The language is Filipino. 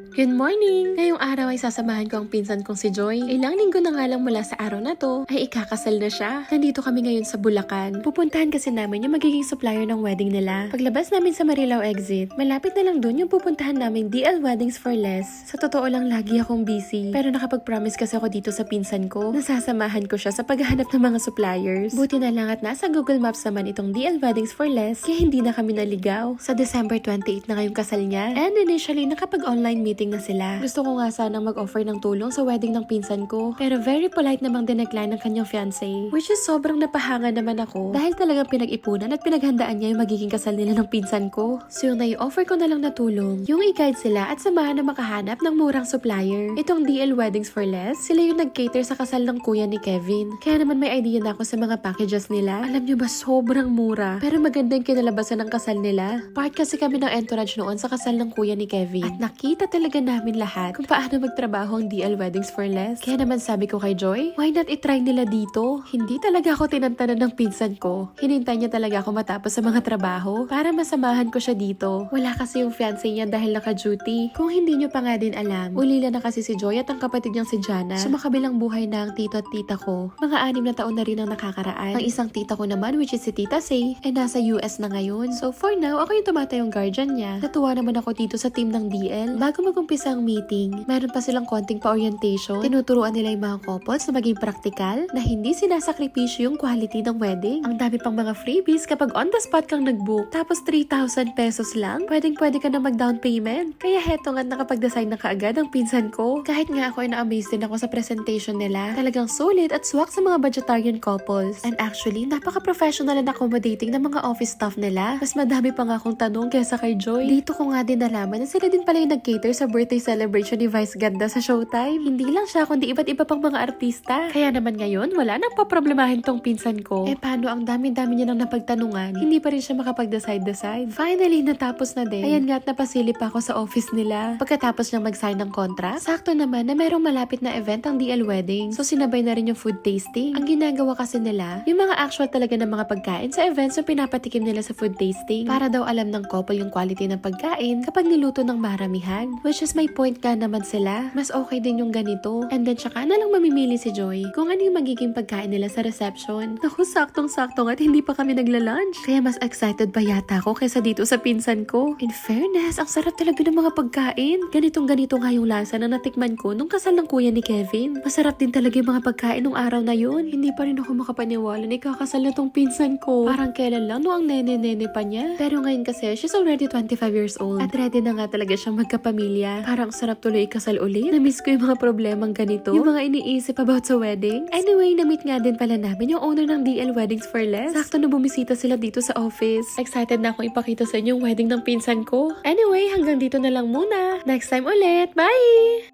Good morning! Ngayong araw ay sasamahan ko ang pinsan kong si Joy. Ilang linggo na nga lang mula sa araw na to, ay ikakasal na siya. Nandito kami ngayon sa Bulacan. Pupuntahan kasi namin yung magiging supplier ng wedding nila. Paglabas namin sa Marilao exit, malapit na lang dun yung pupuntahan namin DL Weddings for Less. Sa totoo lang, lagi akong busy. Pero nakapag-promise kasi ako dito sa pinsan ko, nasasamahan ko siya sa paghahanap ng mga suppliers. Buti na lang at nasa Google Maps naman itong DL Weddings for Less, kaya hindi na kami naligaw. Sa December 28 na ngayong kasal niya, and initially nakapag-online meeting na sila. Gusto ko nga sanang mag-offer ng tulong sa wedding ng pinsan ko, pero very polite namang dinecline ng kanyang fiancé. Which is sobrang napahanga naman ako dahil talagang pinag-ipunan at pinaghandaan niya yung magiging kasal nila ng pinsan ko. So yung nai-offer ko na lang na tulong, yung i-guide sila at samahan na makahanap ng murang supplier. Itong DL Weddings for Less, sila yung nag-cater sa kasal ng kuya ni Kevin. Kaya naman may idea na ako sa mga packages nila. Alam niyo ba, sobrang mura. Pero maganda yung kinalabasan ng kasal nila. Part kasi kami ng entourage noon sa kasal ng kuya ni Kevin. At nakita talaga namin lahat kung paano magtrabaho ang DL Weddings for Less. Kaya naman sabi ko kay Joy, why not itry nila dito? Hindi talaga ako tinantanan ng pinsan ko. Hinintay niya talaga ako matapos sa mga trabaho para masamahan ko siya dito. Wala kasi yung fiancé niya dahil naka-duty. Kung hindi niyo pa nga din alam, ulila na kasi si Joy at ang kapatid niyang si Jana. Sumakabilang buhay na ang tito at tita ko. Mga 6 na taon na rin ang nakakaraan. Ang isang tita ko naman, which is si Tita Say, ay nasa US na ngayon. So for now, ako yung tumatayong guardian niya. Natuwa naman ako dito sa team ng DL. Bago mag-umpisa ang meeting, meron pa silang konting pa-orientation. Tinuturuan nila yung mga couples na maging practical, na hindi sinasakripisyo yung quality ng wedding. Ang dami pang mga freebies kapag on the spot kang nag-book. Tapos 3,000 pesos lang, pwedeng-pwede ka na mag-down payment. Kaya heto nga, nakapag-design na kaagad ang pinsan ko. Kahit nga ako ay na-amaze din ako sa presentation nila. Talagang solid at swak sa mga vegetarian couples. And actually, napaka-professional and accommodating ng mga office staff nila. Mas madami pa nga akong tanong kesa kay Joy. Dito ko nga din nalaman na sila din pala yung nag-cater sa birthday celebration ni Vice Ganda sa Showtime. Hindi lang siya, kundi iba't iba pang mga artista. Kaya naman ngayon, wala nang paproblemahin tong pinsan ko. Paano ang dami-dami niya nang napagtanungan, hindi pa rin siya makapag-decide. Finally, natapos na din. Ayan nga at napasili pa ako sa office nila. Pagkatapos niyang mag-sign ng contract, sakto naman na merong malapit na event ang DL Wedding. So sinabay na rin yung food tasting. Ang ginagawa kasi nila, yung mga actual talaga ng mga pagkain sa events yung pinapatikim nila sa food tasting. Para daw alam ng couple yung quality ng pagkain kapag niluto ng maramihan. Which is may point ka naman sila. Mas okay din yung ganito. And then tsaka na lang mamimili si Joy kung ano yung magiging pagkain nila sa reception. Naku, saktong-sakto at hindi pa kami nagla-lunch. Kaya mas excited pa yata ako kaysa dito sa pinsan ko. In fairness, ang sarap talaga ng mga pagkain. Ganitong-ganito nga yung lasa na natikman ko nung kasal ng kuya ni Kevin. Masarap din talaga yung mga pagkain nung araw na yun. Hindi pa rin ako makapaniwala na ikakasal na tong pinsan ko. Parang kailan lang no ang nene-nene pa niya. Pero ngayon kasi, she's already 25 years old. At ready na nga talaga siyang magkapamilya. Parang sarap tuloy ikasal ulit. Na-miss ko yung mga problemang ganito. Yung mga iniisip about sa wedding. Anyway, na-meet nga din pala namin yung owner ng DL Weddings for Less. Sakto na bumisita sila dito sa office. Excited na akong ipakita sa inyo yung wedding ng pinsan ko. Anyway, hanggang dito na lang muna. Next time ulit. Bye!